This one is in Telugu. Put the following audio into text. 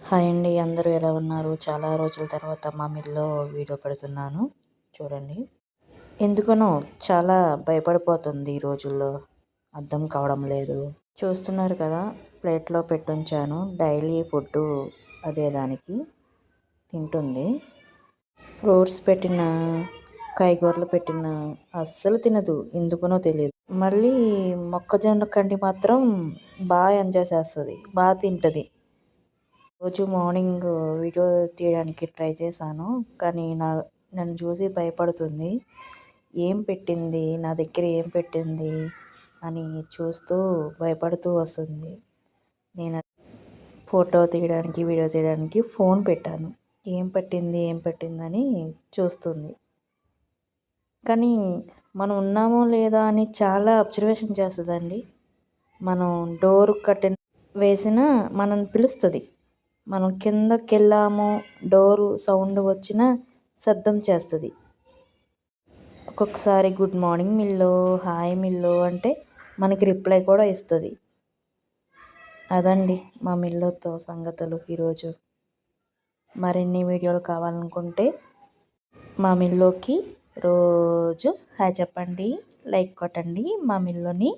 హాయ్ అండి, అందరూ ఎలా ఉన్నారు? చాలా రోజుల తర్వాత మా మిల్లో వీడియో పెడుతున్నాను చూడండి. ఎందుకనో చాలా భయపడిపోతుంది ఈ రోజుల్లో, అర్థం కావడం లేదు. చూస్తున్నారు కదా, ప్లేట్లో పెట్టుంచాను. డైలీ ఫుడ్డు అదే దానికి తింటుంది. ఫ్రూట్స్ పెట్టిన, కాయగూరలు పెట్టిన అస్సలు తినదు, ఎందుకనో తెలియదు. మళ్ళీ మొక్కజొన్న కండి మాత్రం బాగా ఎంజాయ్ చేస్తుంది, బాగా తింటుంది. రోజు మార్నింగ్ వీడియో తీయడానికి ట్రై చేశాను, కానీ నన్ను చూసి భయపడుతుంది. ఏం పెట్టింది నా దగ్గర, ఏం పెట్టింది అని చూస్తూ భయపడుతూ వస్తుంది. నేను ఫోటో తీయడానికి, వీడియో తీయడానికి ఫోన్ పెట్టాను. ఏం పెట్టిందని చూస్తుంది. కానీ మనం ఉన్నామో లేదా అని చాలా అబ్జర్వేషన్ చేస్తుందండి. మనం డోర్ కర్టెన్ వేసినా మనం పిలుస్తుంది. మనం కిందకి వెళ్ళాము, డోరు సౌండ్ వచ్చినా శబ్దం చేస్తుంది. ఒక్కొక్కసారి గుడ్ మార్నింగ్ మిల్లో, హాయ్ మిల్లో అంటే మనకి రిప్లై కూడా ఇస్తుంది. అదండి మా మిల్లుతో సంగతులు ఈరోజు. మరిన్ని వీడియోలు కావాలనుకుంటే మా మిల్లుకి రోజు హాయ్ చెప్పండి, లైక్ కొట్టండి. మా మిల్లుని